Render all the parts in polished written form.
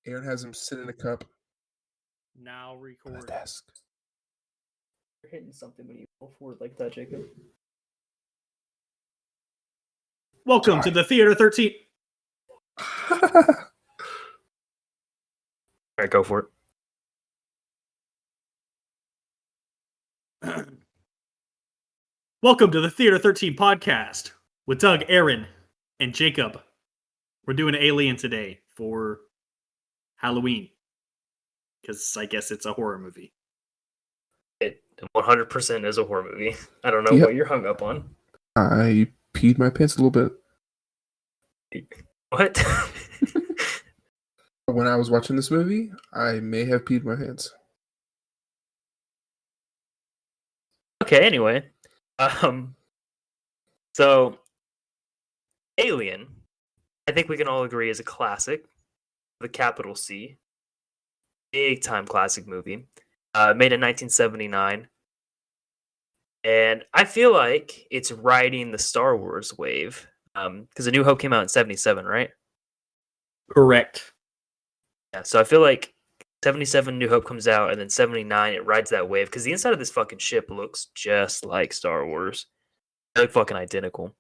Aaron has him sit in a cup Now on his record. desk. You're hitting something when you go forward like that, Jacob. Welcome to the Theater 13. All right, go for it. Welcome to the Theater 13 podcast with Doug, Aaron, and Jacob. We're doing Alien today for Halloween because I guess it's a horror movie. It 100% is a horror movie. I don't know what you're hung up on. I peed my pants a little bit. What? When I was watching this movie, I may have peed my pants. Okay, anyway. So, Alien, I think we can all agree is a classic. The capital C. Big time classic movie. Made in 1979. And I feel like it's riding the Star Wars wave. Because A New Hope came out in 77, right? Correct. Yeah, so I feel like 77 New Hope comes out, and then 79 it rides that wave, because the inside of this fucking ship looks just like Star Wars. They're like fucking identical.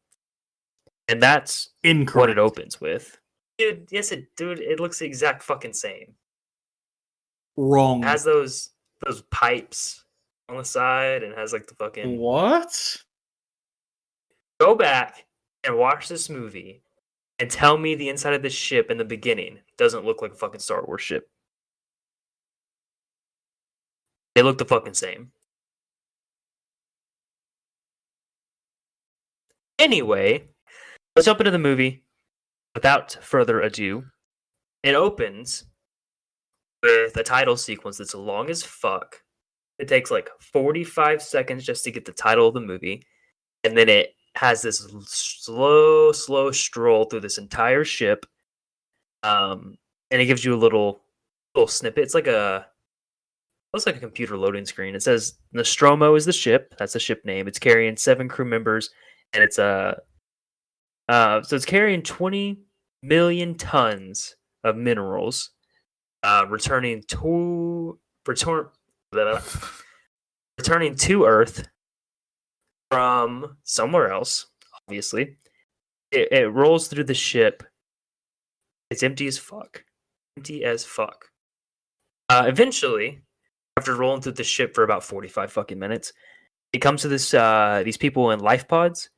And that's what it opens with. Dude, yes, it looks the exact fucking same. Wrong. It has those pipes on the side, and has like the fucking... What? Go back and watch this movie and tell me the inside of this ship in the beginning doesn't look like a fucking Star Wars ship. They look the fucking same. Anyway, let's jump into the movie. Without further ado, it opens with a title sequence that's long as fuck. It takes like 45 seconds just to get the title of the movie. And then it has this slow stroll through this entire ship. And it gives you a little snippet. It's like a computer loading screen. It says Nostromo is the ship. That's the ship name. It's carrying 7 crew members, and it's so it's carrying 20 million tons of minerals, returning to Earth from somewhere else. Obviously, it rolls through the ship. It's empty as fuck. Eventually, after rolling through the ship for about 45 fucking minutes, it comes to this these people in life pods,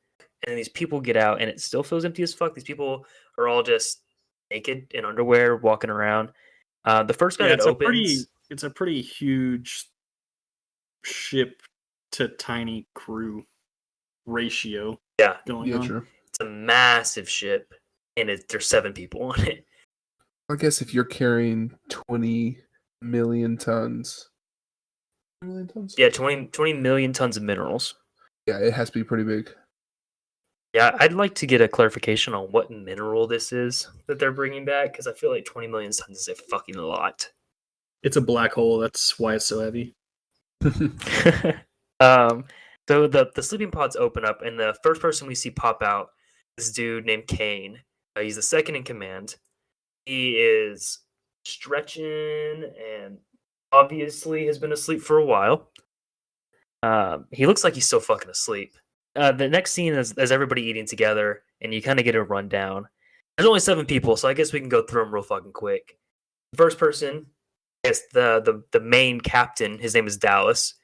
and these people get out, and it still feels empty as fuck. These people are all just naked in underwear, walking around. The first guy that opens... It's a pretty huge ship to tiny crew ratio. Yeah. Going on. True. It's a massive ship, and there's 7 people on it. I guess if you're carrying 20 million tons. Yeah, 20 million tons of minerals. Yeah, it has to be pretty big. Yeah, I'd like to get a clarification on what mineral this is that they're bringing back, because I feel like 20 million tons is a fucking lot. It's a black hole. That's why it's so heavy. So the sleeping pods open up, and the first person we see pop out, this dude named Kane. He's the second in command. He is stretching and obviously has been asleep for a while. He looks like he's still fucking asleep. The next scene is everybody eating together, and you kind of get a rundown. There's only 7 people, so I guess we can go through them real fucking quick. The first person, I guess the main captain, his name is Dallas.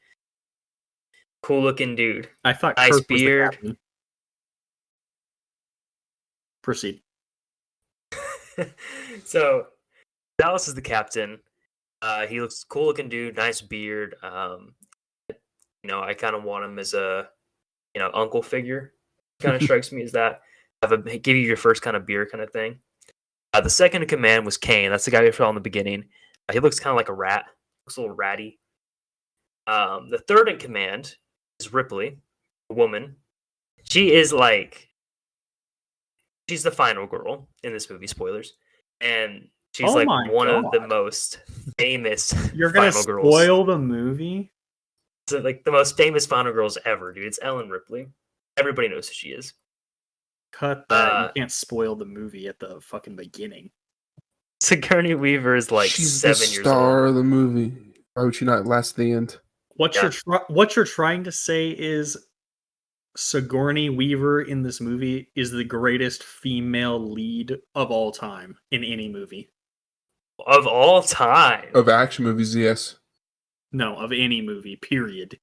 Cool looking dude. I thought nice Kirk beard. Was the captain. Proceed. So Dallas is the captain. He looks cool looking dude, nice beard. I kind of want him as a uncle figure. Kind of strikes me as that. Give you your first kind of beer kind of thing. The second in command was Kane. That's the guy we saw in the beginning. He looks kind of like a rat. Looks a little ratty. The third in command is Ripley, a woman. She's the final girl in this movie. Spoilers. And she's one of the most famous You're gonna final girls. Spoil the movie? So, the most famous final girls ever, dude. It's Ellen Ripley. Everybody knows who she is. Cut that. You can't spoil the movie at the fucking beginning. Sigourney Weaver is like She's the 7 years star old. of the movie. Why would she not last the end? What Yeah. you're trying to say is Sigourney Weaver in this movie is the greatest female lead of all time in any movie. Of all time. Of action movies, yes. No, of any movie, period.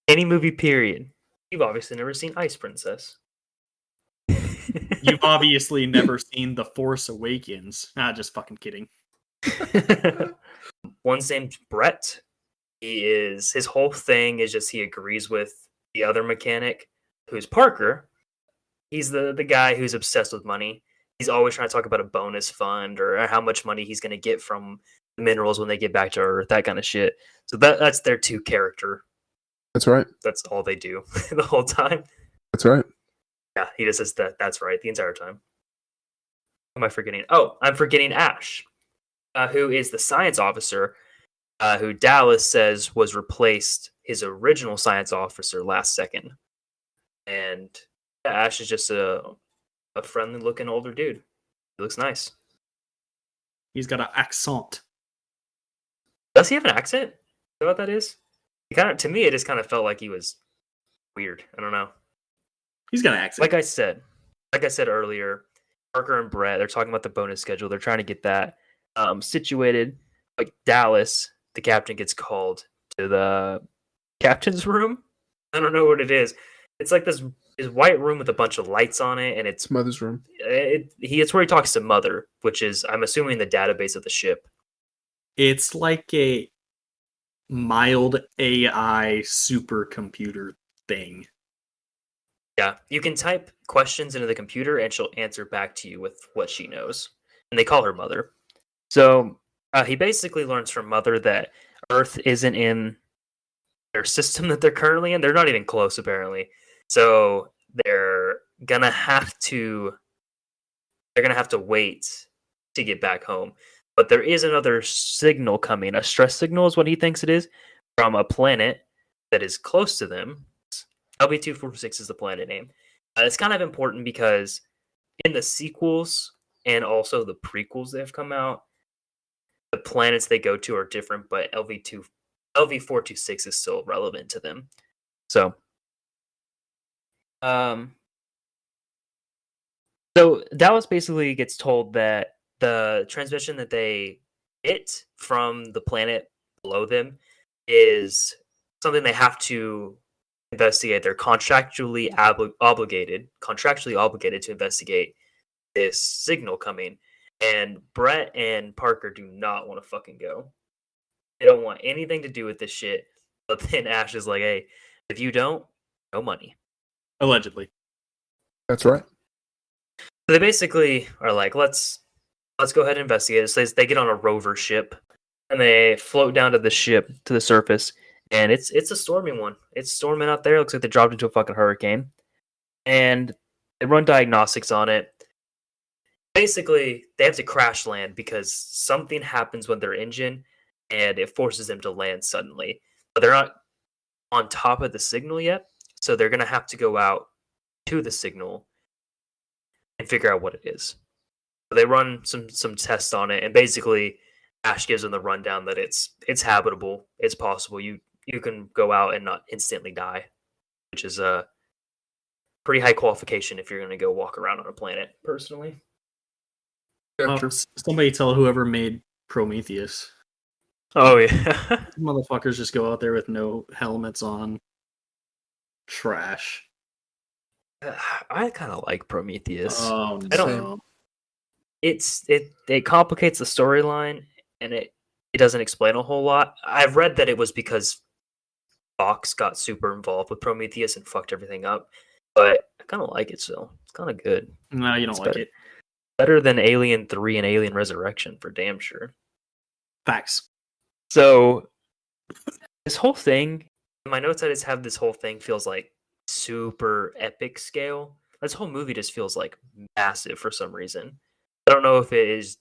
Any movie, period. You've obviously never seen Ice Princess. You've obviously never seen The Force Awakens. Just fucking kidding. One's named Brett. His whole thing is just he agrees with the other mechanic, who's Parker. He's the guy who's obsessed with money. He's always trying to talk about a bonus fund or how much money he's going to get from the minerals when they get back to Earth, that kind of shit. So that's their two character. That's right. That's all they do the whole time. That's right. Yeah, he just says that's right the entire time. What am I forgetting? Oh, I'm forgetting Ash, who is the science officer, who Dallas says was replaced his original science officer last second. And yeah, Ash is just a friendly looking older dude. He looks nice. He's got an accent. Does he have an accent? Is that what that is? To me, it just kind of felt like he was weird. I don't know. He's got an accent. Like I said earlier, Parker and Brett, they're talking about the bonus schedule. They're trying to get that situated. Like Dallas, the captain gets called to the captain's room. I don't know what it is. It's like this white room with a bunch of lights on it, and it's Mother's room. It's where he talks to Mother, which is, I'm assuming, the database of the ship. It's like a mild AI supercomputer thing. Yeah, you can type questions into the computer and she'll answer back to you with what she knows. And they call her Mother. So he basically learns from Mother that Earth isn't in their system that they're currently in. They're not even close, apparently. So they're gonna have to wait to get back home. But there is another signal coming. A stress signal is what he thinks it is, from a planet that is close to them. LV-246 is the planet name. It's kind of important because in the sequels and also the prequels that have come out, the planets they go to are different, but LV-426 is still relevant to them. So, Dallas basically gets told that the transmission that they get from the planet below them is something they have to investigate. They're contractually obligated to investigate this signal coming. And Brett and Parker do not want to fucking go. They don't want anything to do with this shit. But then Ash is like, hey, if you don't, no money. Allegedly. That's right. So they basically are like, let's go ahead and investigate. So they get on a rover ship and they float down to the ship, to the surface. And it's a stormy one. It's storming out there. It looks like they dropped into a fucking hurricane. And they run diagnostics on it. Basically, they have to crash land because something happens with their engine and it forces them to land suddenly. But they're not on top of the signal yet. So they're going to have to go out to the signal and figure out what it is. So they run some tests on it. And basically, Ash gives them the rundown that it's habitable. It's possible. You can go out and not instantly die, which is a pretty high qualification if you're going to go walk around on a planet, personally. Yeah, true. Somebody tell whoever made Prometheus. Oh, yeah. Motherfuckers just go out there with no helmets on. Trash. I kind of like Prometheus. Oh, I don't- no. It complicates the storyline, and it doesn't explain a whole lot. I've read that it was because Fox got super involved with Prometheus and fucked everything up, but I kind of like it still. It's kind of good. No, you don't It's like better. it. Better than Alien 3 and Alien Resurrection, for damn sure. Facts. So, this whole thing, my notes I just have this whole thing feels like super epic scale. This whole movie just feels like massive for some reason. I don't know if it is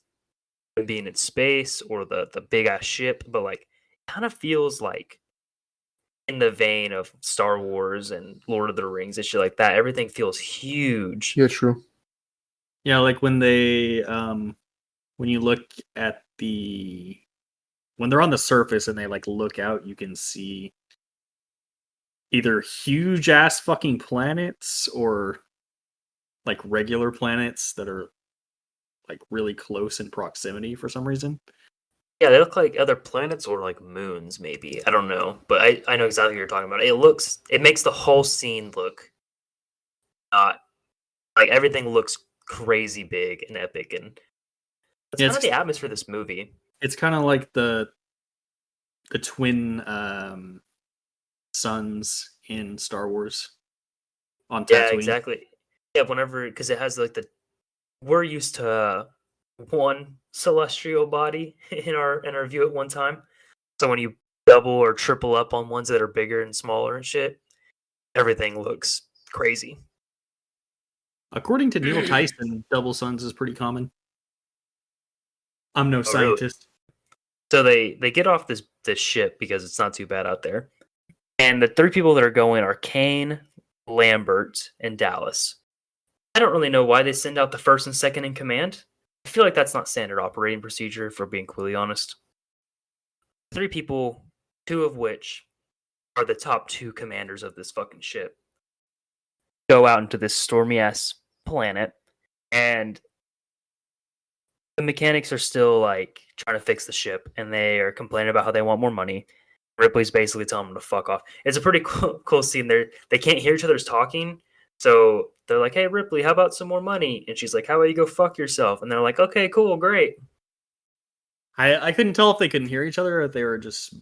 being in space or the big ass ship, but like, it kind of feels like in the vein of Star Wars and Lord of the Rings and shit like that. Everything feels huge. Yeah, true. Yeah, like when they when you look at when they're on the surface and they like look out, you can see either huge ass fucking planets or like regular planets that are like really close in proximity for some reason. Yeah, they look like other planets or like moons, maybe. I don't know, but I know exactly what you're talking about. It makes the whole scene look not like everything looks crazy big and epic, and that's Yeah, kind of the atmosphere of this movie. it's kind of like the twin suns in Star Wars on Yeah, Tatooine. exactly. Yeah, whenever because it has like we're used to one celestial body in our view at one time. So when you double or triple up on ones that are bigger and smaller and shit, everything looks crazy. According to Neil Tyson, double suns is pretty common. I'm no Really? scientist. So they get off this ship because it's not too bad out there. And the three people that are going are Kane, Lambert, and Dallas. I don't really know why they send out the first and second in command. I feel like that's not standard operating procedure, if we're being completely honest. Three people, two of which are the top two commanders of this fucking ship, go out into this stormy ass planet, and the mechanics are still like trying to fix the ship, and they are complaining about how they want more money. Ripley's basically telling them to fuck off. It's a pretty cool scene. They can't hear each other's talking, so they're like, "Hey Ripley, how about some more money?" And she's like, "How about you go fuck yourself?" And they're like, "Okay, cool, great." I couldn't tell if they couldn't hear each other or if they were just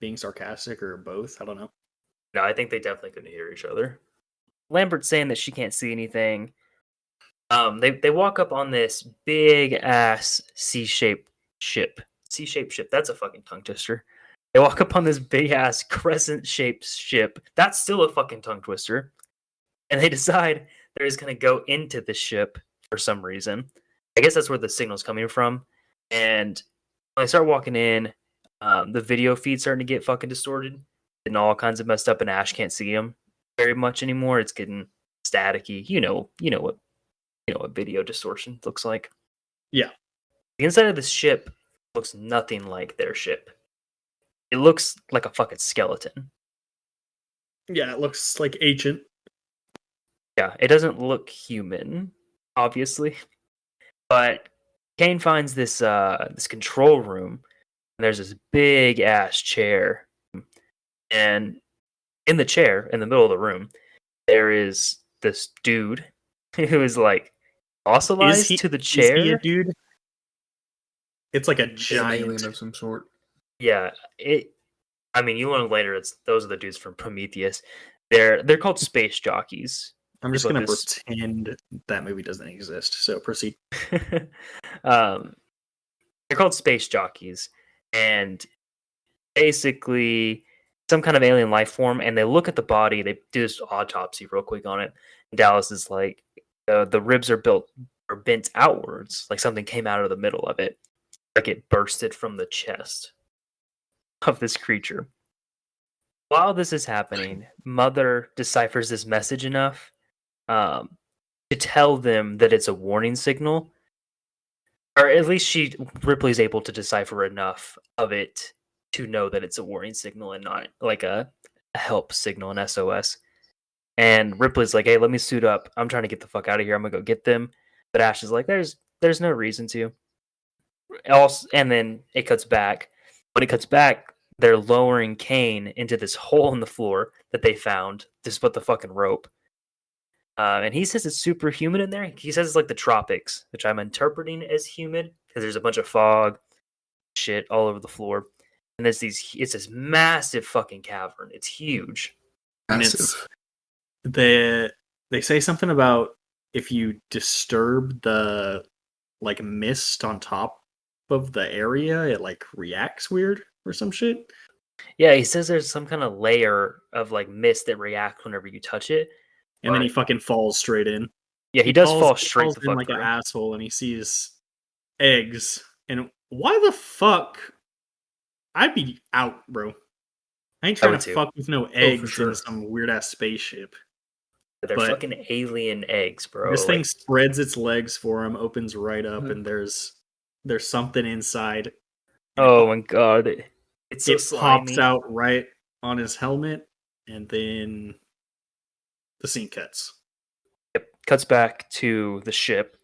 being sarcastic or both. I don't know. No, I think they definitely couldn't hear each other. Lambert's saying that she can't see anything. They walk up on this big ass C-shaped ship. C-shaped ship. That's a fucking tongue twister. They walk up on this big ass crescent shaped ship. That's still a fucking tongue twister. And they decide they're just gonna go into the ship for some reason. I guess that's where the signal's coming from. And when they start walking in, the video feed's starting to get fucking distorted and all kinds of messed up, and Ash can't see him very much anymore. It's getting staticky. You know what video distortion looks like. Yeah. The inside of this ship looks nothing like their ship. It looks like a fucking skeleton. Yeah, it looks like ancient. Yeah, it doesn't look human, obviously. But Kane finds this this control room, and there's this big ass chair. And in the chair, in the middle of the room, there is this dude who is like fossilized to the chair. Is he a dude? It's like a It's an alien giant. of some sort. Yeah, I mean, you learn later. Those are the dudes from Prometheus. They're called space jockeys. I'm just what gonna this- pretend that movie doesn't exist. So proceed. They're called space jockeys, and basically some kind of alien life form. And they look at the body. They do this autopsy real quick on it. And Dallas is like, the ribs are bent outwards, like something came out of the middle of it, like it bursted from the chest of this creature. While this is happening, Mother deciphers this message enough to tell them that it's a warning signal, or at least Ripley's able to decipher enough of it to know that it's a warning signal and not like a help signal, an SOS. And Ripley's like, "Hey, let me suit up. I'm trying to get the fuck out of here. I'm gonna go get them." But Ash is like, "There's no reason to." Also, and then it cuts back. When it cuts back, they're lowering Kane into this hole in the floor that they found just with the fucking rope. And he says it's super humid in there. He says it's like the tropics, which I'm interpreting as humid because there's a bunch of fog, shit all over the floor. And it's this massive fucking cavern. It's huge. And Massive. they say something about if you disturb the like mist on top of the area, it like reacts weird or some shit. Yeah, he says there's some kind of layer of like mist that reacts whenever you touch it. And then he fucking falls straight in. Yeah, he does fall straight falls the in fuck like through. an asshole, and he sees eggs. And why the fuck? I'd be out, bro. I ain't trying would to too. fuck with no eggs sure. in some weird ass spaceship. They're But fucking alien eggs, bro. this thing Like, spreads its legs for him, opens right up, Mhm. and there's something inside. oh my god, it's so It pops slimy. out right on his helmet, and then the scene cuts. Cuts back to the ship,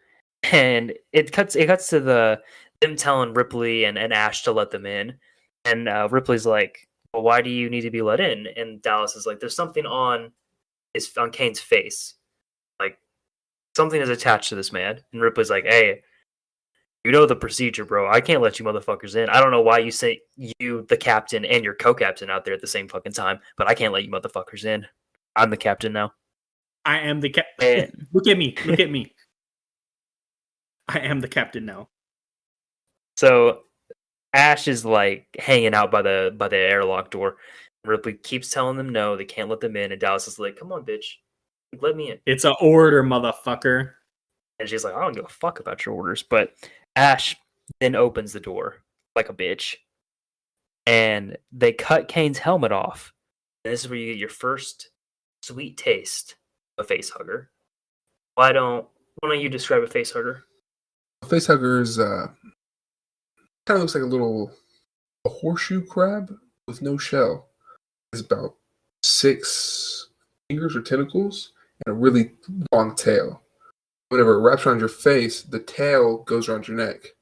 and it cuts to them telling Ripley and Ash to let them in, and Ripley's like, well, why do you need to be let in? And Dallas is like, there's something on Kane's face, like something is attached to this man. And Ripley's like, hey, you know the procedure, bro. I can't let you motherfuckers in. I don't know why you say you, the captain, and your co-captain out there at the same fucking time, but I can't let you motherfuckers in. I'm the captain now. I am the Eh. captain. Look at me. Look at me. I am the captain now. So Ash is like hanging out by the airlock door. Ripley keeps telling them no, they can't let them in, and Dallas is like, "Come on, bitch, let me in." It's an order, motherfucker. And she's like, "I don't give a fuck about your orders." But Ash then opens the door like a bitch, and they cut Kane's helmet off. And this is where you get your first sweet taste of a facehugger. Why don't you describe a facehugger? A facehugger is kind of looks like a horseshoe crab with no shell. It's about 6 fingers or tentacles and a really long tail. Whenever it wraps around your face, the tail goes around your neck.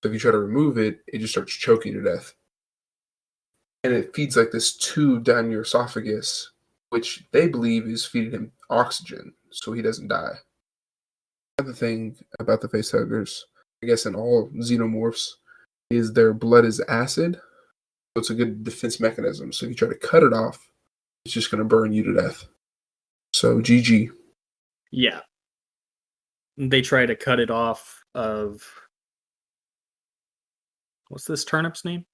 So if you try to remove it, it just starts choking you to death. And it feeds like this tube down your esophagus, which they believe is feeding him oxygen so he doesn't die. Another thing about the facehuggers, I guess in all xenomorphs, is their blood is acid. So it's a good defense mechanism. So if you try to cut it off, it's just going to burn you to death. So GG. Yeah. They try to cut it off of... What's this turnip's name?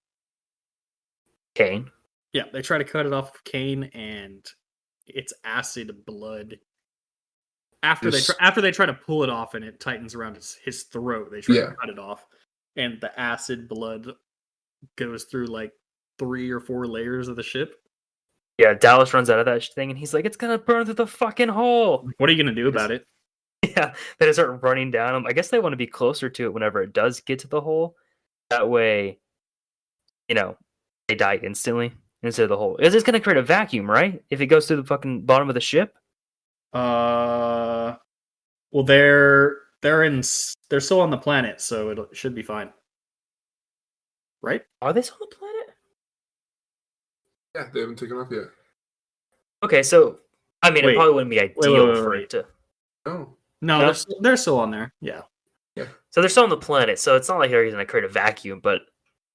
Kane. Yeah, they try to cut it off of Kane, and it's acid blood. After they try to pull it off and it tightens around his throat, they try to cut it off, and the acid blood goes through like 3 or 4 layers of the ship. Yeah, Dallas runs out of that thing, and he's like, "It's gonna burn through the fucking hole." What are you gonna do about it? Yeah, they just start running down them. I guess they want to be closer to it whenever it does get to the hole. That way, they die instantly instead of the hole. It's just gonna create a vacuum, right? If it goes through the fucking bottom of the ship. Well, they're still on the planet, so it should be fine, right? Are they still on the planet? Yeah, they haven't taken off yet. Okay, so I mean, it probably wouldn't be ideal for wait. it to. No, they're still on there. Yeah. So they're still on the planet, so it's not like they're going to create a vacuum, but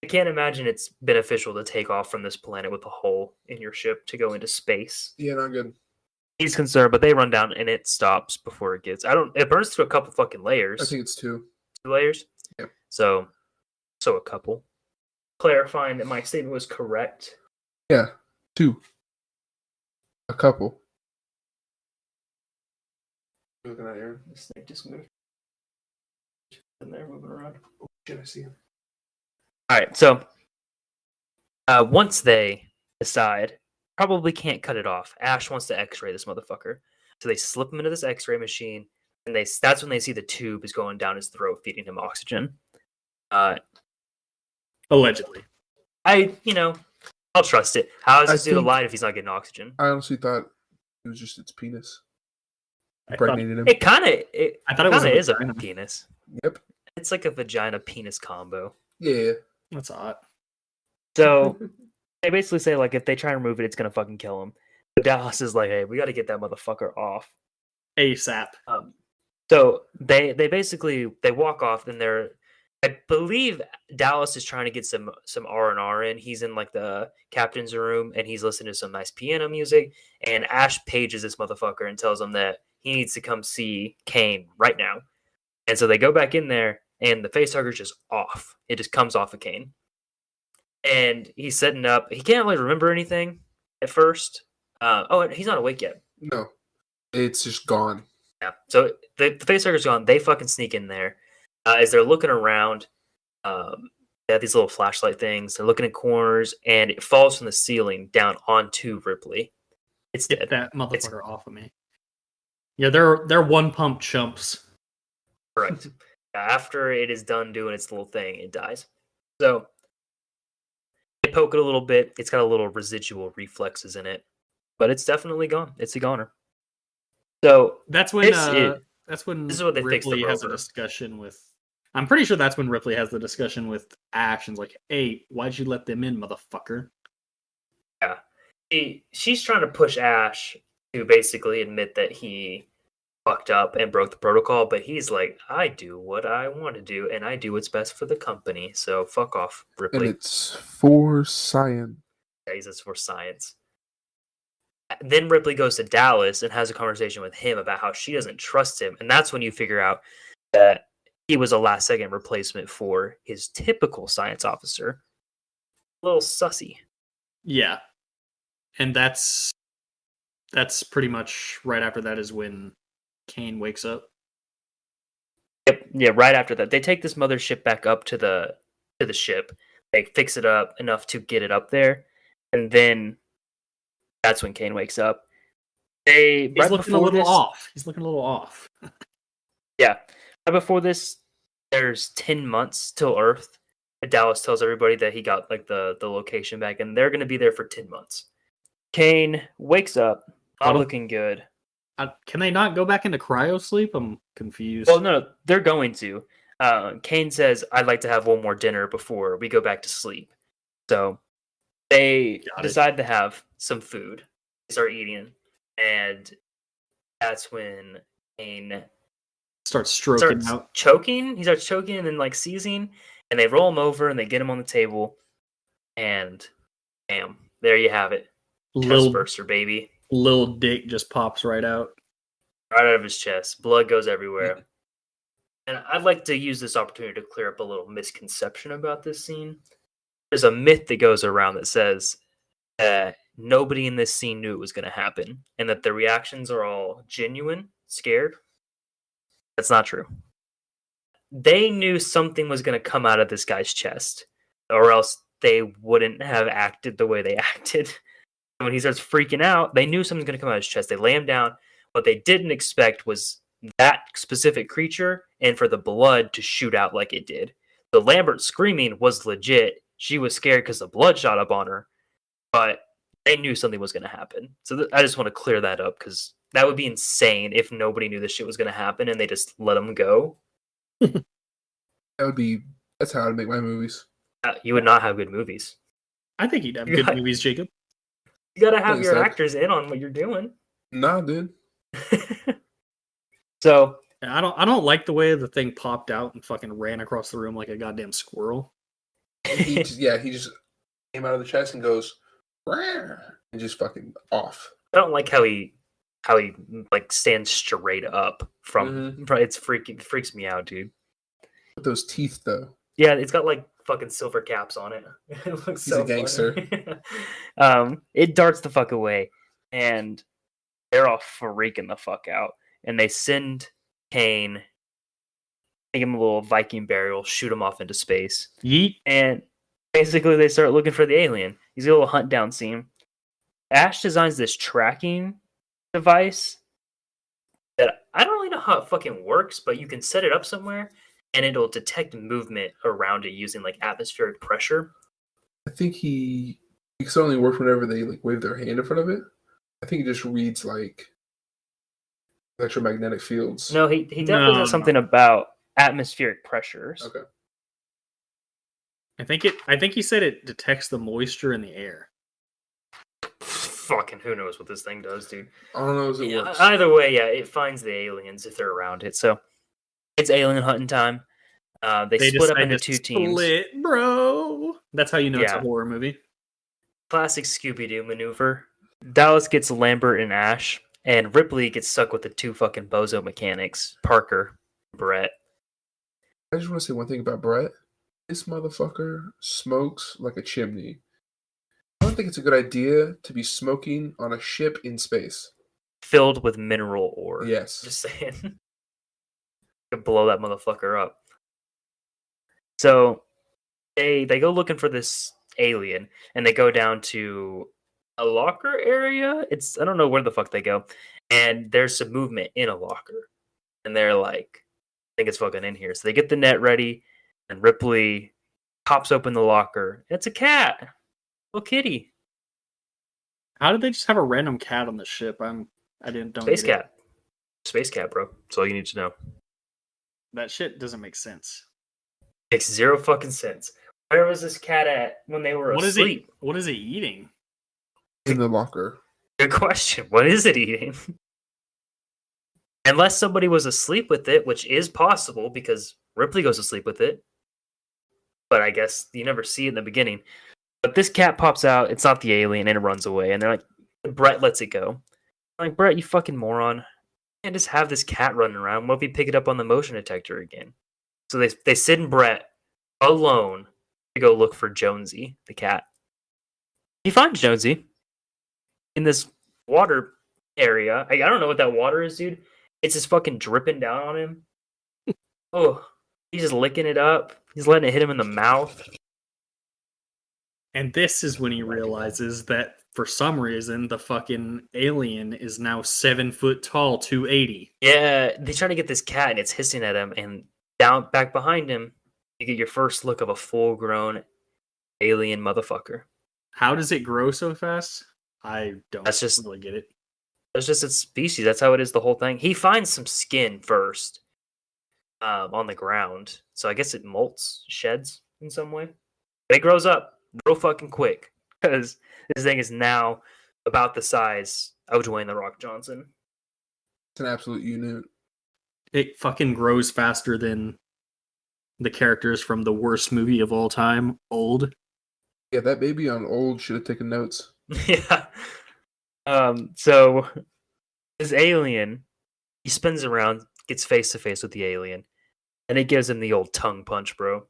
I can't imagine it's beneficial to take off from this planet with a hole in your ship to go into space. Yeah, not good. He's concerned, but they run down and it stops before it gets. It burns through a couple fucking layers. I think it's 2. 2 layers? Yeah. So a couple. Clarifying that my statement was correct. Yeah, 2. A couple. Looking at Aaron. This snake just moved. In there, moving around. Oh, shit, I see him. All right, so once they decide, probably can't cut it off. Ash wants to X-ray this motherfucker, so they slip him into this X-ray machine, and that's when they see the tube is going down his throat, feeding him oxygen. Allegedly, I'll trust it. How is this dude alive if he's not getting oxygen? I honestly thought it was just its penis. I thought Impregnated him. It kind of is a vagina. penis. Yep. It's like a vagina penis combo. Yeah. That's odd. So they basically say like if they try and remove it, it's gonna fucking kill him. But Dallas is like, hey, we got to get that motherfucker off ASAP. So they basically they walk off, and I believe Dallas is trying to get some R&R in. He's in like the captain's room, and he's listening to some nice piano music. And Ash pages this motherfucker and tells him that he needs to come see Kane right now. And so they go back in there, and the facehugger's just off. It just comes off of Kane. And he's setting up. He can't really remember anything at first. He's not awake yet. No. It's just gone. Yeah. So the facehugger's gone. They fucking sneak in there. As they're looking around, they have these little flashlight things. They're looking at corners, and it falls from the ceiling down onto Ripley. It's dead. Get that motherfucker off of me. Yeah, they're one pump chumps. Correct. After it is done doing its little thing, it dies. So they poke it a little bit. It's got a little residual reflexes in it, but it's definitely gone. It's a goner. So That's when this is what they fixed the Ripley has a rover. discussion with. I'm pretty sure that's when Ripley has the discussion with Ash and's like, "Hey, why'd you let them in, motherfucker?" Yeah, she's trying to push Ash to basically admit that he fucked up and broke the protocol, but he's like, I do what I want to do, and I do what's best for the company. So fuck off, Ripley. And it's for science. Yeah, he says for science. Then Ripley goes to Dallas and has a conversation with him about how she doesn't trust him, and that's when you figure out that he was a last-second replacement for his typical science officer. A little sussy. Yeah, and that's pretty much right after that is when Kane wakes up. Yep. Yeah. Right after that, they take this mothership back up to the ship. They fix it up enough to get it up there, and then that's when Kane wakes up. He's looking a little off. He's looking a little off. Yeah. Right before this, there's 10 months till Earth. And Dallas tells everybody that he got like the location back, and they're gonna be there for 10 months. Kane wakes up, not looking good. Can they not go back into cryo sleep? I'm confused. Well, no, they're going to. Kane says, I'd like to have one more dinner before we go back to sleep. So they decide to have some food. They start eating. And that's when Kane starts stroking out. Choking. He starts choking and then like seizing. And they roll him over and they get him on the table. And bam, there you have it. Chest burster, baby. Little dick just pops right out. Right out of his chest. Blood goes everywhere. And I'd like to use this opportunity to clear up a little misconception about this scene. There's a myth that goes around that says that nobody in this scene knew it was going to happen and that the reactions are all genuine, scared. That's not true. They knew something was going to come out of this guy's chest, or else they wouldn't have acted the way they acted. When he starts freaking out, they knew something's going to come out of his chest. They lay him down. What they didn't expect was that specific creature and for the blood to shoot out like it did. The Lambert screaming was legit. She was scared because the blood shot up on her, but they knew something was going to happen. So I just want to clear that up because that would be insane if nobody knew this shit was going to happen and they just let him go. That's how I'd make my movies. You would not have good movies. I think you'd have good movies, Jacob. You gotta have your actors in on what you're doing. Nah, dude. So I don't like the way the thing popped out and fucking ran across the room like a goddamn squirrel. He just came out of the chest and goes, "Rawr," and just fucking off. I don't like how he like stands straight up from. It freaks me out, dude. With those teeth, though. Yeah, it's got like fucking silver caps on it. It looks He's so a gangster. It darts the fuck away, and they're all freaking the fuck out. And they send Kane, make him a little Viking burial, shoot him off into space. Yeet. And basically, they start looking for the alien. He's got a little hunt down scene. Ash designs this tracking device that I don't really know how it fucking works, but you can set it up somewhere and it'll detect movement around it using like atmospheric pressure. I think he can only work whenever they like wave their hand in front of it. I think it just reads like electromagnetic fields. No, he definitely does something about atmospheric pressures. Okay. I think he said it detects the moisture in the air. Fucking who knows what this thing does, dude. I don't know if it works. Either way, yeah, it finds the aliens if they're around it. So it's alien hunting time. They split up into two teams. Split, bro. That's how you know it's a horror movie. Classic Scooby-Doo maneuver. Dallas gets Lambert and Ash, and Ripley gets stuck with the two fucking bozo mechanics, Parker and Brett. I just want to say one thing about Brett. This motherfucker smokes like a chimney. I don't think it's a good idea to be smoking on a ship in space. Filled with mineral ore. Yes. Just saying. Could blow that motherfucker up. So they go looking for this alien, and they go down to a locker area. I don't know where the fuck they go. and there's some movement in a locker. And they're like, I think it's fucking in here. So they get the net ready, and Ripley pops open the locker. It's a cat. Little kitty. How did they just have a random cat on the ship? Don't Space get it. cat. Space cat, bro. That's all you need to know. That shit doesn't make sense. Makes zero fucking sense. Where was this cat at when they were asleep? What is it eating? In the locker. Good question. What is it eating? Unless somebody was asleep with it, which is possible because Ripley goes to sleep with it. But I guess you never see it in the beginning. But this cat pops out. It's not the alien, and it runs away. And they're like, Brett lets it go. I'm like, Brett, you fucking moron. You can't just have this cat running around. What if we pick it up on the motion detector again? So they send Brett alone to go look for Jonesy, the cat. He finds Jonesy in this water area. I don't know what that water is, dude. It's just fucking dripping down on him. Oh, he's just licking it up. He's letting it hit him in the mouth. And this is when he realizes that for some reason the fucking alien is now 7 foot tall, 280. Yeah, they try to get this cat and it's hissing at him, and back behind him, you get your first look of a full-grown alien motherfucker. How does it grow so fast? I don't That's just really get it. That's just its species. That's how it is the whole thing. He finds some skin first on the ground. So I guess it molts, sheds in some way. But it grows up real fucking quick because this thing is now about the size of Dwayne The Rock Johnson. It's an absolute unit. It fucking grows faster than the characters from the worst movie of all time, Old. Yeah, that baby on Old should have taken notes. Yeah. So this alien, he spins around, gets face to face with the alien, and it gives him the old tongue punch, bro.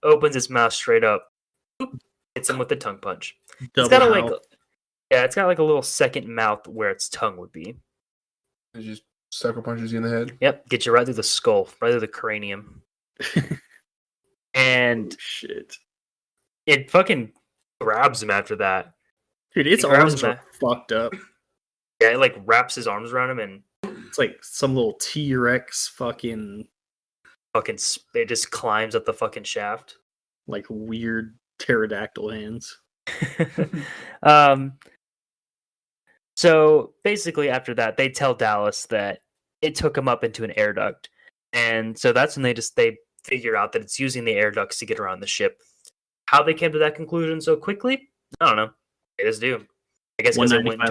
Opens its mouth straight up, hits him with the tongue punch. It's got it's got like a little second mouth where its tongue would be. It just sucker punches you in the head. Yep, get you right through the skull, right through the cranium. And shit. It fucking grabs him after that. Dude, its arms are fucked up. Yeah, it like wraps his arms around him, and it's like some little T-Rex fucking it just climbs up the fucking shaft. Like weird pterodactyl hands. So basically after that, they tell Dallas that it took him up into an air duct. And so that's when they figure out that it's using the air ducts to get around the ship. How they came to that conclusion so quickly, I don't know. They just do. I guess because it went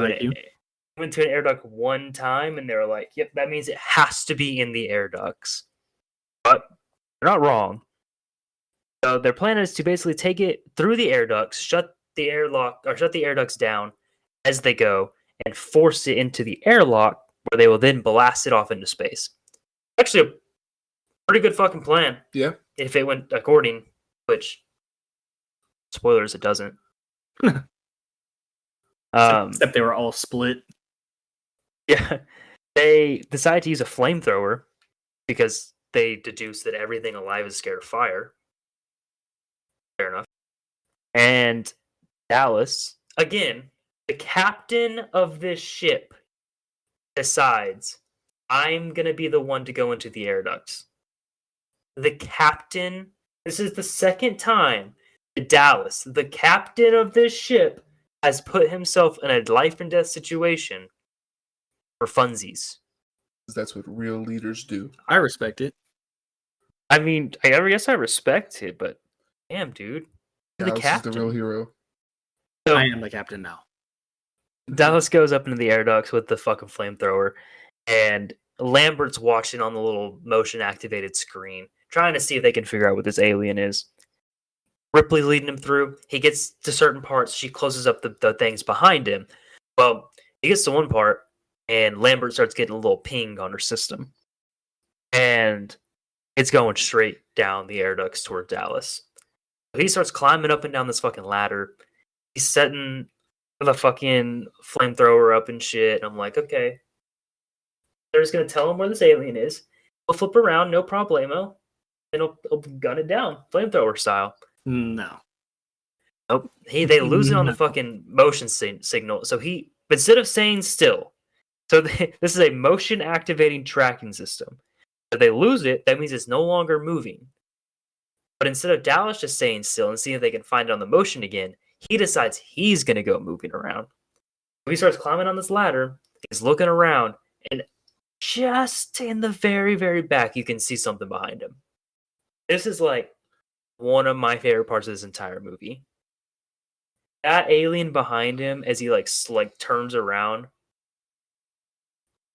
to an air duct one time, and they were like, yep, that means it has to be in the air ducts. But they're not wrong. So their plan is to basically take it through the air ducts, shut the air ducts down as they go, and force it into the airlock, where they will then blast it off into space. Actually, a pretty good fucking plan. Yeah. If it went according, which, spoilers, it doesn't. Except they were all split. Yeah. They decide to use a flamethrower because they deduce that everything alive is scared of fire. Fair enough. And Dallas, again, the captain of this ship, decides, I'm going to be the one to go into the air ducts. The captain, this is the second time that Dallas, the captain of this ship, has put himself in a life and death situation for funsies. That's what real leaders do. I respect it. I mean, I guess I respect it, but damn, dude. You're the captain. Is the real hero. So, I am the captain now. Dallas goes up into the air ducts with the fucking flamethrower, and Lambert's watching on the little motion-activated screen, trying to see if they can figure out what this alien is. Ripley leading him through. He gets to certain parts. She closes up the things behind him. Well, he gets to one part, and Lambert starts getting a little ping on her system. And it's going straight down the air ducts toward Dallas. He starts climbing up and down this fucking ladder. He's setting the fucking flamethrower up and shit. And I'm like, okay. They're just going to tell him where this alien is. He'll flip around, no problemo. And he'll gun it down, flamethrower style. No. Nope. They lose it on the fucking motion signal. So he, instead of staying still, So this is a motion activating tracking system. If they lose it, that means it's no longer moving. But instead of Dallas just staying still and seeing if they can find it on the motion again, he decides he's going to go moving around. He starts climbing on this ladder. He's looking around, and just in the very, very back, you can see something behind him. This is like one of my favorite parts of this entire movie. That alien behind him, as he like turns around,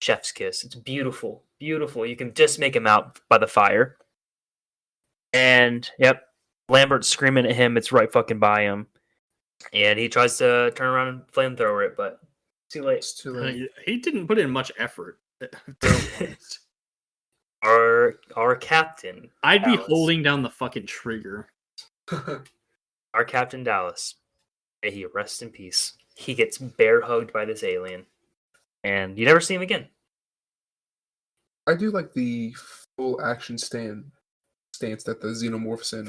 chef's kiss. It's beautiful, beautiful. You can just make him out by the fire. And yep, Lambert's screaming at him. It's right fucking by him, and he tries to turn around and flamethrower it, but too late. It's too late. He didn't put in much effort. Our captain. I'd be Dallas. holding down the fucking trigger. Our Captain Dallas. May he rest in peace. He gets bear hugged by this alien, and you never see him again. I do like the full action stance that the xenomorph's in.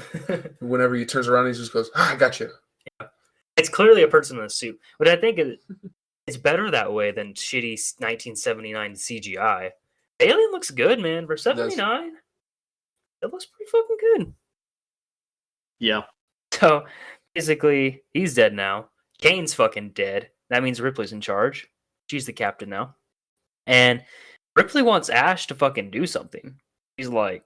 Whenever he turns around, he just goes, "I got you." Yeah. It's clearly a person in a suit, but I think it's better that way than shitty 1979 CGI. Alien looks good, man. For 79, it looks pretty fucking good. Yeah. So basically, he's dead now. Kane's fucking dead. That means Ripley's in charge. She's the captain now. And Ripley wants Ash to fucking do something. He's like,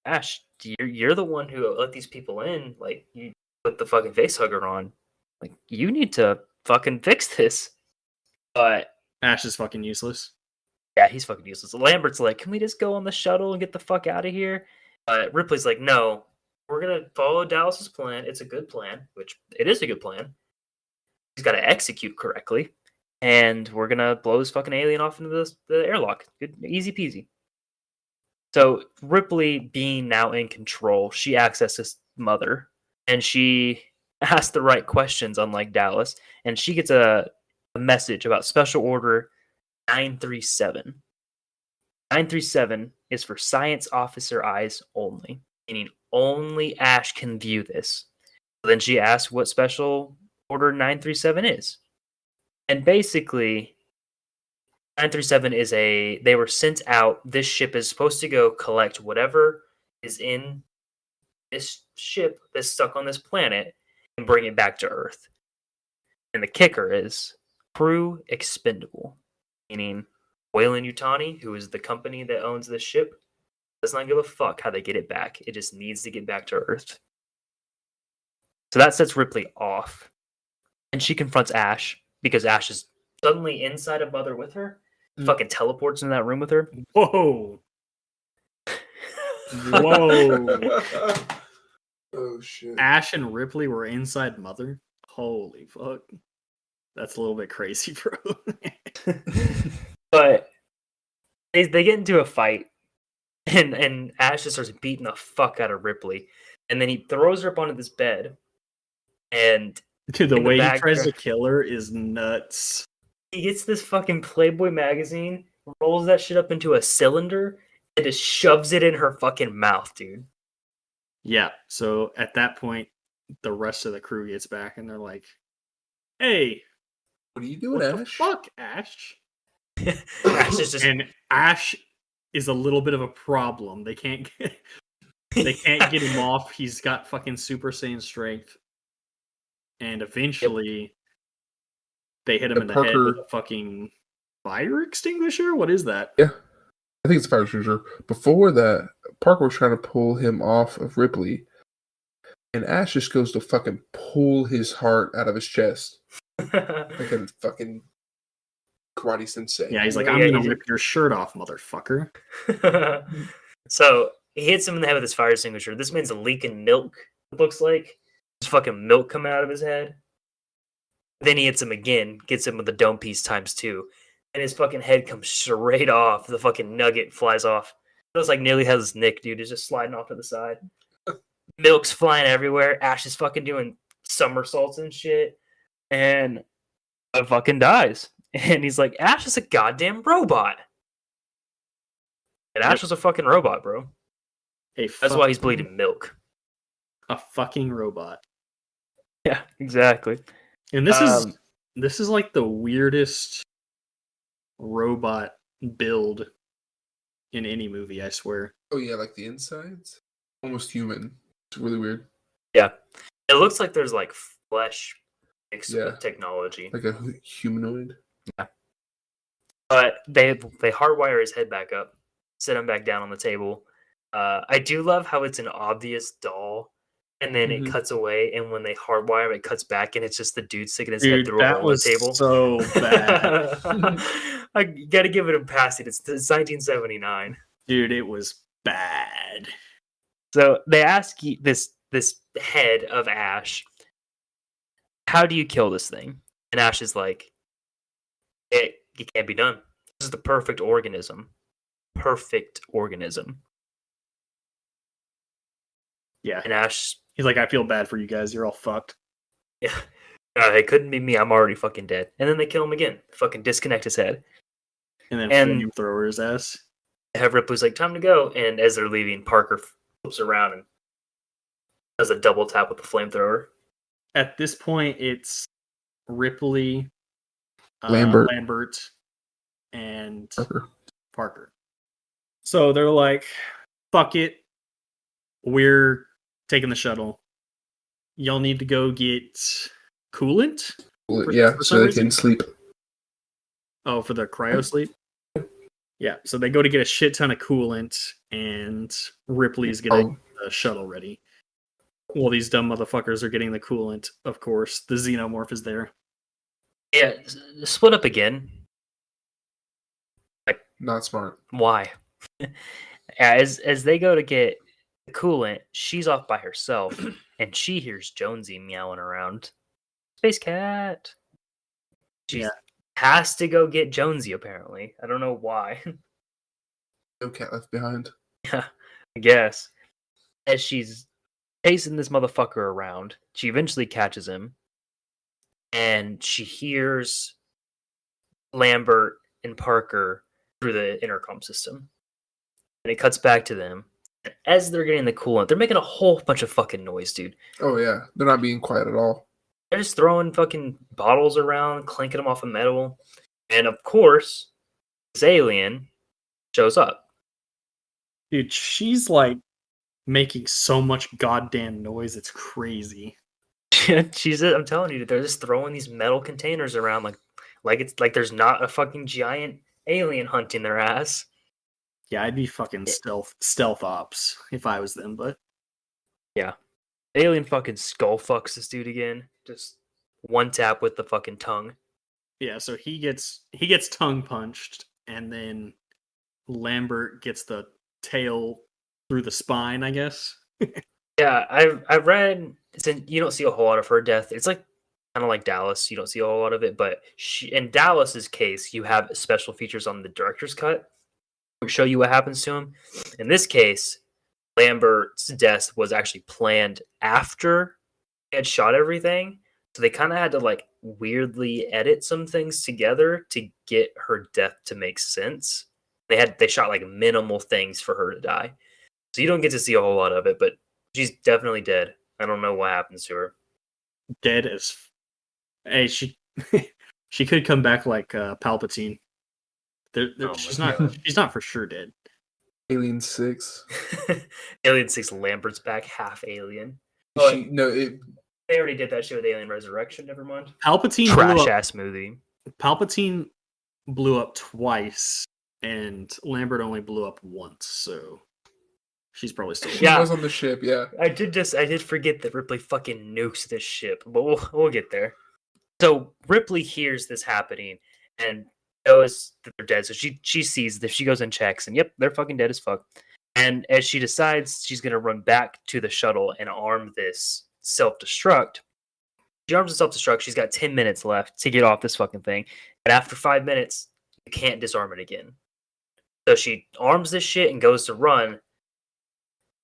Ash, you're the one who let these people in. Like, you put the fucking facehugger on. Like, you need to fucking fix this. But Ash is fucking useless. yeah, he's fucking useless. Lambert's like, can we just go on the shuttle and get the fuck out of here? Ripley's like, no, we're going to follow Dallas's plan. It's a good plan, which it is a good plan. He's got to execute correctly. And we're going to blow this fucking alien off into the airlock. Good, easy peasy. So Ripley, being now in control, she accesses mother. And she asks the right questions, unlike Dallas. And she gets a message about Special Order 937. 937 is for science officer eyes only, meaning only Ash can view this. So then she asks what Special Order 937 is. And basically, 937 is they were sent out. This ship is supposed to go collect whatever is in this ship that's stuck on this planet and bring it back to Earth. And the kicker is crew expendable. Meaning, Weyland-Yutani, who is the company that owns this ship, does not give a fuck how they get it back. It just needs to get back to Earth. So that sets Ripley off. And she confronts Ash, because Ash is suddenly inside of Mother with her. Fucking teleports into that room with her. Whoa. Whoa. Oh, shit. Ash and Ripley were inside Mother? Holy fuck. That's a little bit crazy, bro. But they get into a fight, and Ash just starts beating the fuck out of Ripley, and then he throws her up onto this bed, and Dude, the way he tries to kill her is nuts. He gets this fucking Playboy magazine, rolls that shit up into a cylinder, and just shoves it in her fucking mouth, dude. Yeah, so at that point, the rest of the crew gets back, and they're like, hey, what are you doing, what the Ash? fuck, Ash? Ash is just... And Ash is a little bit of a problem. They can't get him off. He's got fucking Super Saiyan strength. And eventually, they hit him in the head with a fucking fire extinguisher? What is that? Yeah, I think it's a fire extinguisher. Before that, Parker was trying to pull him off of Ripley. And Ash just goes to fucking pull his heart out of his chest. Like a fucking karate sensei. Yeah, he's like, I'm gonna rip your shirt off, motherfucker. So he hits him in the head with his fire extinguisher. This man's leaking milk, it looks like. There's fucking milk coming out of his head. Then he hits him again, gets him with the dome piece ×2. And his fucking head comes straight off. The fucking nugget flies off. It looks like nearly has his nick, dude. It's just sliding off to the side. Milk's flying everywhere. Ash is fucking doing somersaults and shit. And it fucking dies. And he's like, Ash is a goddamn robot. And Ash was a fucking robot, bro. That's why he's bleeding milk. A fucking robot. Yeah, exactly. And this is like the weirdest robot build in any movie, I swear. Oh yeah, like the insides, almost human. It's really weird. Yeah. It looks like there's like flesh mixed Yeah. with technology. Like a humanoid. Yeah. But they hardwire his head back up, sit him back down on the table. I do love how it's an obvious doll, and then it Mhm. cuts away, and when they hardwire him, it cuts back, and it's just the dude sticking his head Dude, through a that hole in was the table. so bad. I gotta give it a pass. It's 1979. Dude, it was bad. So they ask you, this head of Ash, how do you kill this thing? And Ash is like, it can't be done. This is the perfect organism. Perfect organism. Yeah. And Ash, He's like, I feel bad for you guys. You're all fucked. yeah, it couldn't be me. I'm already fucking dead. And then they kill him again. Fucking disconnect his head. And then And- flamethrower his ass. Have Ripley's like, time to go. And as they're leaving, Parker flips around and does a double tap with the flamethrower. At this point, it's Ripley, Lambert. and Parker. Parker. So they're like, fuck it. We're taking the shuttle. Y'all need to go get coolant? Yeah, for so some they reason? can sleep. Oh, for the cryo sleep? Yeah, so they go to get a shit ton of coolant, and Ripley's getting the shuttle ready. Well, these dumb motherfuckers are getting the coolant, of course. The xenomorph is there. Yeah, split up again. Not smart. Why? As they go to get the coolant, she's off by herself, and she hears Jonesy meowing around. Space cat. She has to go get Jonesy. Apparently, I don't know why. No cat left behind. Yeah, I guess. As she's chasing this motherfucker around, she eventually catches him, and she hears Lambert and Parker through the intercom system. And it cuts back to them. As they're getting the coolant, they're making a whole bunch of fucking noise, dude. Oh yeah, they're not being quiet at all. They're just throwing fucking bottles around, clinking them off of metal. And of course, this alien shows up. Dude, she's like making so much goddamn noise. It's crazy. I'm telling you, they're just throwing these metal containers around like it's like there's not a fucking giant alien hunting their ass. Yeah, I'd be fucking stealth ops if I was them, but yeah. Alien fucking skull fucks this dude again. Just one tap with the fucking tongue. yeah, so he gets tongue punched, and then Lambert gets the tail through the spine, I guess. Yeah, I've read you don't see a whole lot of her death. It's like kind of like Dallas. You don't see a whole lot of it, but in Dallas's case, you have special features on the director's cut which show you what happens to him. In this case, Lambert's death was actually planned after he had shot everything. So they kind of had to like weirdly edit some things together to get her death to make sense. They shot like minimal things for her to die. So you don't get to see a whole lot of it, but she's definitely dead. I don't know what happens to her. Dead as hey, she she could come back like Palpatine. She's not for sure dead. Alien 6. Alien 6 Lambert's back, half alien. They already did that shit with Alien Resurrection. Never mind. Palpatine trash ass movie. Palpatine blew up twice, and Lambert only blew up once. So she's probably still. She was on the ship. Yeah, I did forget that Ripley fucking nukes this ship, but we'll get there. So Ripley hears this happening and knows that they're dead. So she sees this. She goes and checks, and yep, they're fucking dead as fuck. And as she decides she's gonna run back to the shuttle and arm this self-destruct, she arms the self-destruct. She's got 10 minutes left to get off this fucking thing. And after 5 minutes, you can't disarm it again. So she arms this shit and goes to run.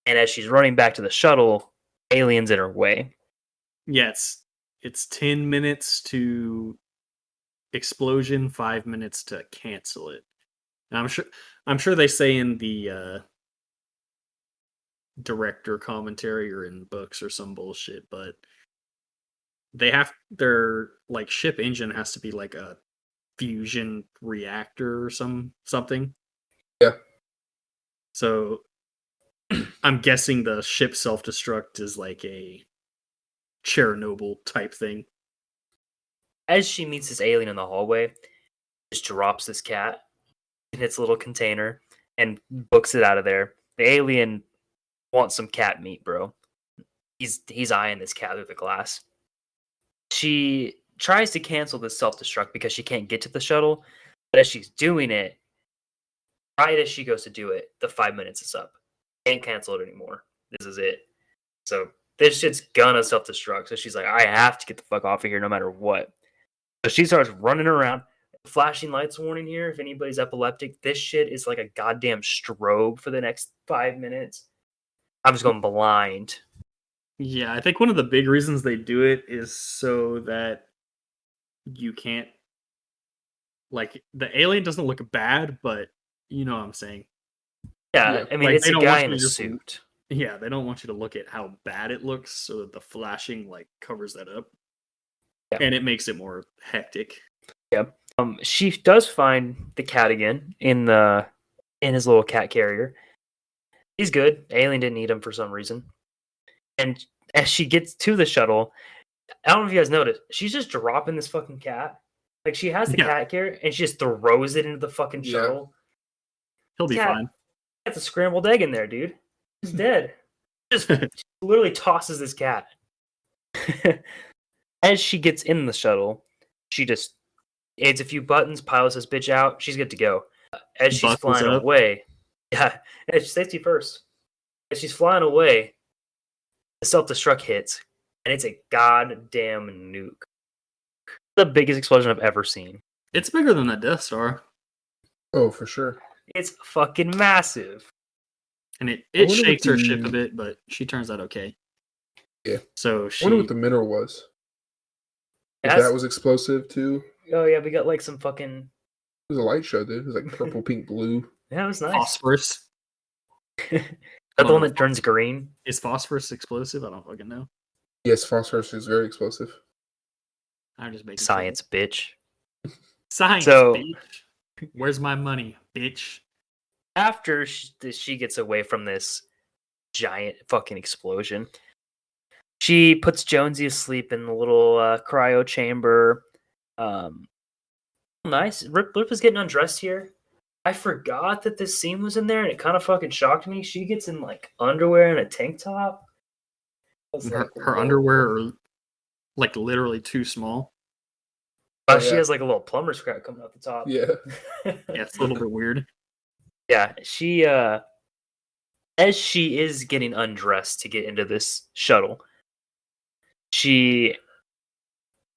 And as she's running back to the shuttle, aliens in her way. Yes, it's 10 minutes to explosion, 5 minutes to cancel it. And I'm sure they say in the director commentary or in books or some bullshit, but their like ship engine has to be like a fusion reactor or something. Yeah. So I'm guessing the ship self-destruct is like a Chernobyl type thing. As she meets this alien in the hallway, just drops this cat in its little container and books it out of there. The alien wants some cat meat, bro. He's eyeing this cat through the glass. She tries to cancel this self-destruct because she can't get to the shuttle, but as she's doing it, right as she goes to do it, the 5 minutes is up. Can't cancel it anymore. This is it. So this shit's gonna self-destruct. So she's like, I have to get the fuck off of here no matter what. So she starts running around. Flashing lights warning here. If anybody's epileptic, this shit is like a goddamn strobe for the next 5 minutes. I'm just going blind. Yeah, I think one of the big reasons they do it is so that you can't, like, the alien doesn't look bad, but you know what I'm saying. Yeah, I mean, like, it's they a don't guy want in you a to just- suit. Yeah, they don't want you to look at how bad it looks, so that the flashing like covers that up, and it makes it more hectic. Yeah. She does find the cat again in his little cat carrier. He's good. Alien didn't eat him for some reason. And as she gets to the shuttle, I don't know if you guys noticed, she's just dropping this fucking cat. Like, she has the cat carrier and she just throws it into the fucking shuttle. He'll be fine. That's a scrambled egg in there, dude. He's dead. Just literally tosses this cat. As she gets in the shuttle, she just aids a few buttons, pilots this bitch out. She's good to go. As she's flying away, safety first. As she's flying away, the self-destruct hits, and it's a goddamn nuke. The biggest explosion I've ever seen. It's bigger than the Death Star. Oh, for sure. It's fucking massive. And it shakes her ship a bit, but she turns out okay. Yeah. So I wonder what the mineral was. If that was explosive too. Oh yeah, we got like some fucking. It was a light show, dude. It was like purple, pink, blue. Yeah, it was nice. Phosphorus. Is that the one that turns green? Is phosphorus explosive? I don't fucking know. Yes, phosphorus is very explosive. I'm just making science, bitch. Science, bitch. Where's my money, bitch? After she gets away from this giant fucking explosion, she puts Jonesy asleep in the little cryo chamber. Nice. Rip is getting undressed here. I forgot that this scene was in there, and it kind of fucking shocked me. She gets in like underwear and a tank top. Her underwear are like literally too small. She has like a little plumber's crack coming out the top. Yeah. Yeah, it's a little bit weird. Yeah, she as she is getting undressed to get into this shuttle, she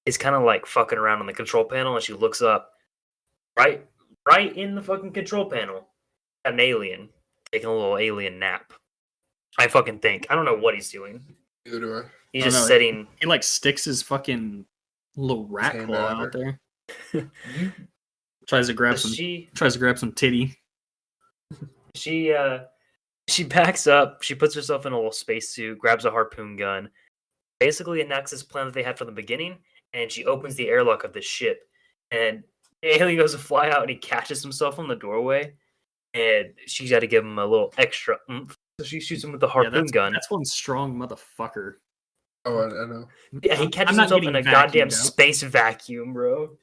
is kind of like fucking around on the control panel, and she looks up right in the fucking control panel. An alien taking a little alien nap. I fucking think. I don't know what he's doing. Neither do I. He's just sitting. He like sticks his fucking little rat claw out there. Tries to grab some titty. She backs up. She puts herself in a little spacesuit, grabs a harpoon gun, basically enacts this plan that they had from the beginning, and she opens the airlock of the ship. And the alien goes to fly out, and he catches himself on the doorway, and she's got to give him a little extra oomph. So she shoots him with the harpoon gun. That's one strong motherfucker. Oh, I know. Yeah, he catches himself in a goddamn space vacuum, bro.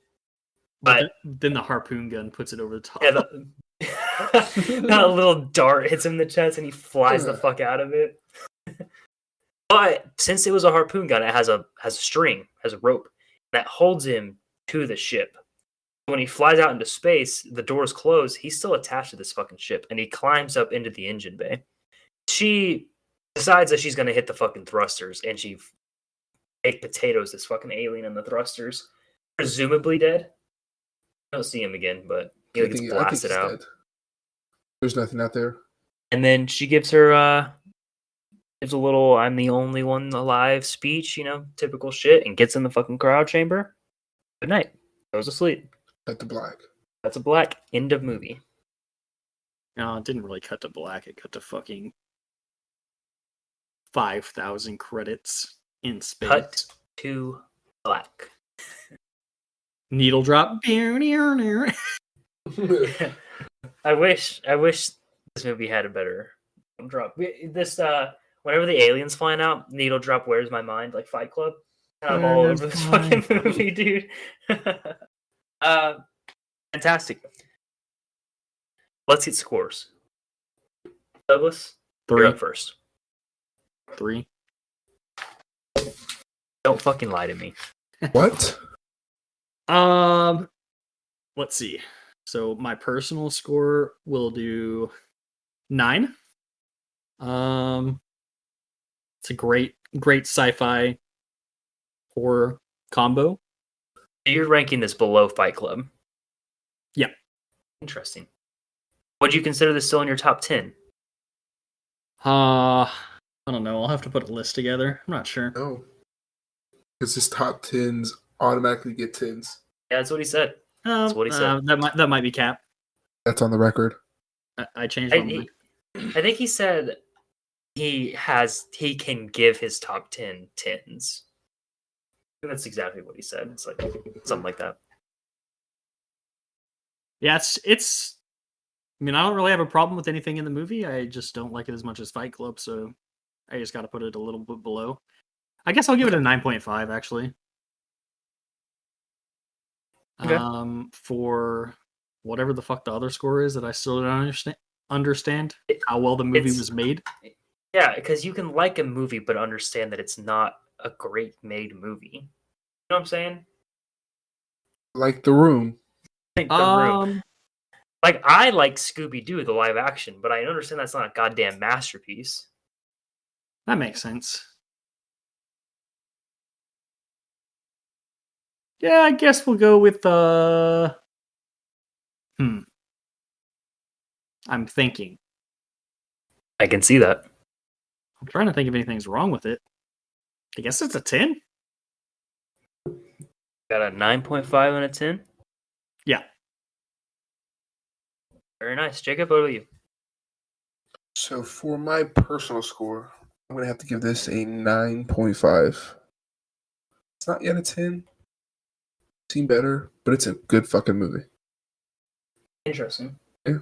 But then the harpoon gun puts it over the top. Yeah, that little dart hits him in the chest, and he flies the fuck out of it. But since it was a harpoon gun, it has a string, has a rope that holds him to the ship. When he flies out into space, the doors close. He's still attached to this fucking ship, and he climbs up into the engine bay. She decides that she's going to hit the fucking thrusters, and she baked potatoes this fucking alien in the thrusters. Presumably dead. I don't see him again, but he gets blasted out. Dead. There's nothing out there. And then she gives her gives a little "I'm the only one alive" speech, typical shit, and gets in the fucking cryo chamber. Good night. Goes to sleep. Cut to black. That's a black. End of movie. No, it didn't really cut to black. It cut to fucking 5,000 credits in space. Cut to black. Needle drop. I wish this movie had a better drop. This whenever the aliens flying out, needle drop. Where's my mind? Like Fight Club. I'm all over this fucking movie, dude. Fantastic. Let's get scores. Douglas, you're 3. up first. 3. Don't fucking lie to me. What? Let's see. So my personal score will do 9. It's a great sci-fi horror combo. You're ranking this below Fight Club. Yeah. Interesting. Would you consider this still in your top 10? I don't know. I'll have to put a list together. I'm not sure. No. Because his top 10s automatically get 10s. Yeah, that's what he said. That's what he said. That might be cap. That's on the record. I changed my mind. I think he said he can give his top 10 10s. That's exactly what he said. It's like something like that. Yeah, it's. I mean, I don't really have a problem with anything in the movie. I just don't like it as much as Fight Club, so I just got to put it a little bit below. I guess I'll give it a 9.5 actually. Okay. For whatever the fuck the other score is that I still don't understand how well the movie was made. Yeah, because you can like a movie but understand that it's not a great made movie. You know what I'm saying? Like The Room. Like The Room. Like, I like Scooby-Doo, the live action, but I understand that's not a goddamn masterpiece. That makes sense. Yeah, I guess we'll go with I'm thinking. I can see that. I'm trying to think if anything's wrong with it. I guess it's a 10. Got a 9.5 and a 10? Yeah. Very nice. Jacob, what about you? So for my personal score, I'm going to have to give this a 9.5. It's not yet a 10. Seen better, but it's a good fucking movie. Interesting. Yeah.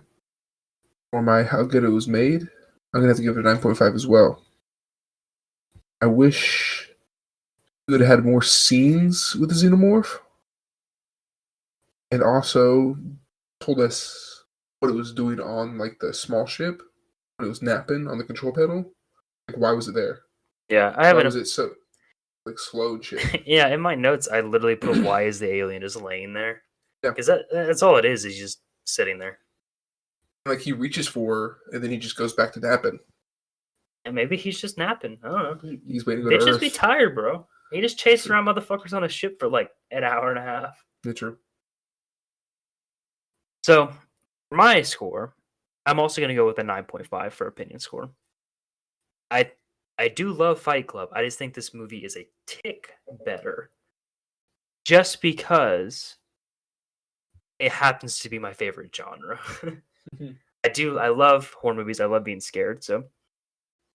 For my how good it was made, I'm going to have to give it a 9.5 as well. I wish we would have had more scenes with the xenomorph. And also told us what it was doing on like the small ship when it was napping on the control panel. Like, why was it there? Yeah, I Why haven't. was it so like slow and shit? Yeah, in my notes, I literally put why is the alien just laying there? Yeah. Because that's all it is. He's just sitting there. Like he reaches for her and then he just goes back to napping. And maybe he's just napping. I don't know. He's waiting to go to Bitches Earth. be tired, bro. He just chased around motherfuckers on a ship for like an hour and a half. Yeah, true. So, for my score, I'm also going to go with a 9.5 for opinion score. I do love Fight Club. I just think this movie is a tick better. Just because it happens to be my favorite genre. I love horror movies. I love being scared. So,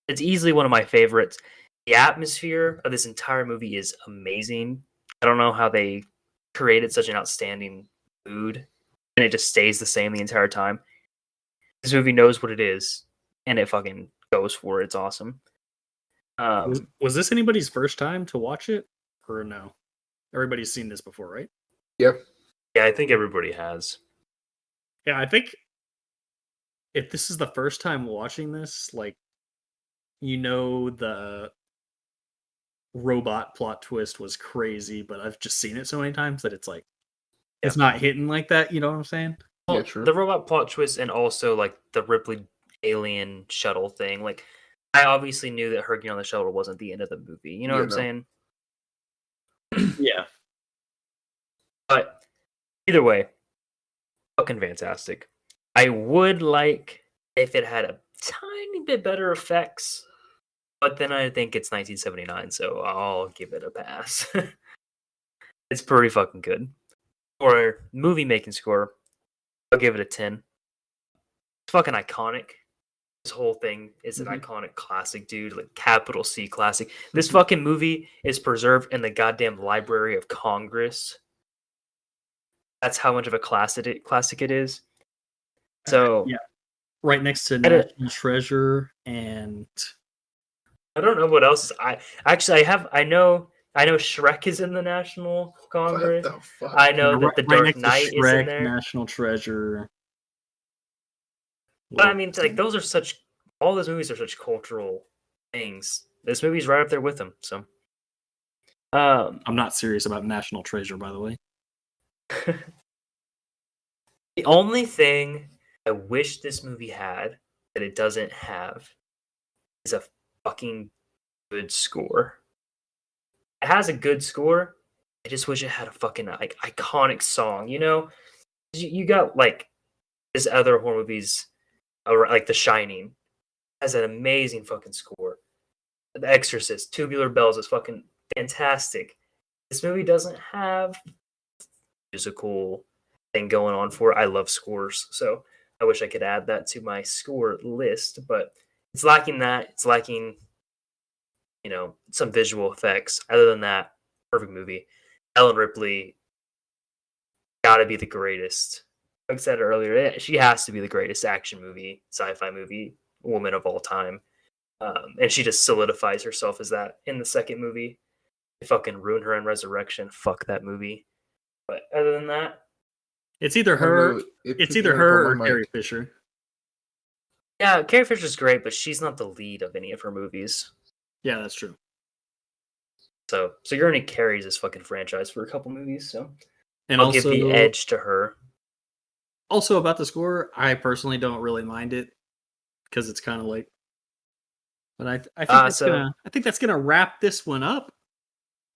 it's easily one of my favorites. The atmosphere of this entire movie is amazing. I don't know how they created such an outstanding mood, and it just stays the same the entire time. This movie knows what it is, and it fucking goes for it. It's awesome. Was this anybody's first time to watch it, or no? Everybody's seen this before, right? Yeah. Yeah, I think everybody has. Yeah, I think if this is the first time watching this, like, you know, the robot plot twist was crazy, but I've just seen it so many times that it's like, it's not hitting like that. You know what I'm saying? Well, Yeah, true. The robot plot twist and also like the Ripley alien shuttle thing. Like, I obviously knew that her getting on the shuttle wasn't the end of the movie. You know what I'm saying? Yeah. But either way, fucking fantastic. I would like if it had a tiny bit better effects, but then I think it's 1979, so I'll give it a pass. It's pretty fucking good. For movie making score, I'll give it a 10. It's fucking iconic. This whole thing is an iconic classic, dude. Like, capital C classic. This fucking movie is preserved in the goddamn Library of Congress. That's how much of a classic it is. So yeah, right next to I National Treasure, and don't know what else. I know Shrek is in the National What Congress. the fuck? I know that the right Dark next to Knight is in Shrek, there. National Treasure. But I mean, like those are such. All those movies are such cultural things. This movie's right up there with them. So, I'm not serious about National Treasure, by the way. the only thing I wish this movie had that it doesn't have is a fucking good score. It has a good score. I just wish it had a fucking like iconic song. You know, you got like this other horror movies, like The Shining, has an amazing fucking score. The Exorcist, Tubular Bells is fucking fantastic. This movie doesn't have musical thing going on for it. I love scores, so I wish I could add that to my score list, but it's lacking that. It's lacking, some visual effects. Other than that, perfect movie. Ellen Ripley gotta be the greatest. Like I said earlier, she has to be the greatest action movie, sci-fi movie woman of all time. And she just solidifies herself as that in the second movie. They fucking ruin her in Resurrection. Fuck that movie. But other than that, It's either I don't her. know, it It's put either me her on or my Carrie mic. Fisher. yeah, Carrie Fisher's great, but she's not the lead of any of her movies. Yeah, that's true. So Sigourney carries this fucking franchise for a couple movies. So And I'll give the also, edge to her. also about the score, I personally don't really mind it because it's kind of like. But I think that's gonna wrap this one up.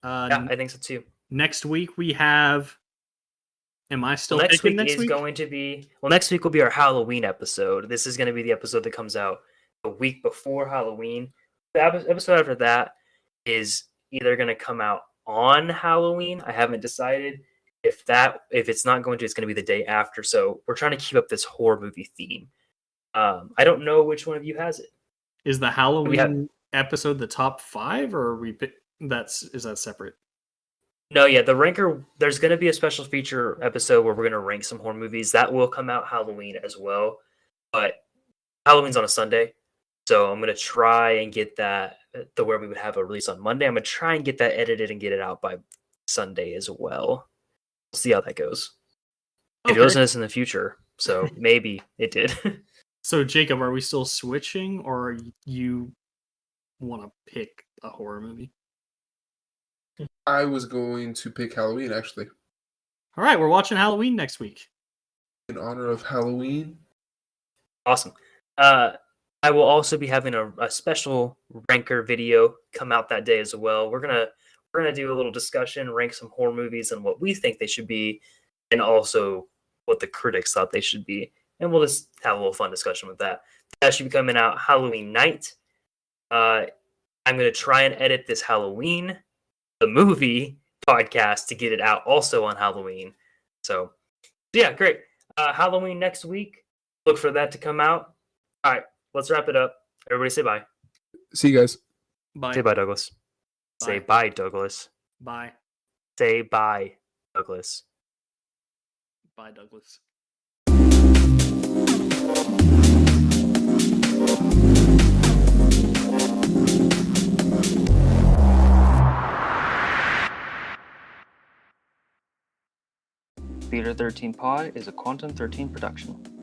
Yeah, I think so too. Next week we have. Am I still Next picking week next is week? going to be next week will be our Halloween episode. This is going to be the episode that comes out a week before Halloween. The episode after that is either going to come out on Halloween. I haven't decided if it's not going to, it's going to be the day after. So we're trying to keep up this horror movie theme. I don't know which one of you has it. Is the Halloween episode the top 5, or is that separate? No, yeah, the ranker. There's going to be a special feature episode where we're going to rank some horror movies that will come out Halloween as well. But Halloween's on a Sunday, so I'm going to try and get that the where we would have a release on Monday. I'm going to try and get that edited and get it out by Sunday as well. We'll see how that goes. If you listen to this in the future, so maybe it did. So Jacob, are we still switching, or you want to pick a horror movie? I was going to pick Halloween, actually. All right, we're watching Halloween next week. In honor of Halloween. Awesome. I will also be having a special ranker video come out that day as well. We're gonna do a little discussion, rank some horror movies and what we think they should be, and also what the critics thought they should be. And we'll just have a little fun discussion with that. That should be coming out Halloween night. I'm gonna try and edit this Halloween, the movie podcast, to get it out also on Halloween. So yeah, great. Halloween next week. Look for that to come out. All right, let's wrap it up. Everybody say bye. See you guys. Bye. Say bye, Douglas. Bye. Say bye, Douglas. Bye. Say bye, Douglas. Bye, Douglas. Theater 13 Pod is a Quantum 13 production.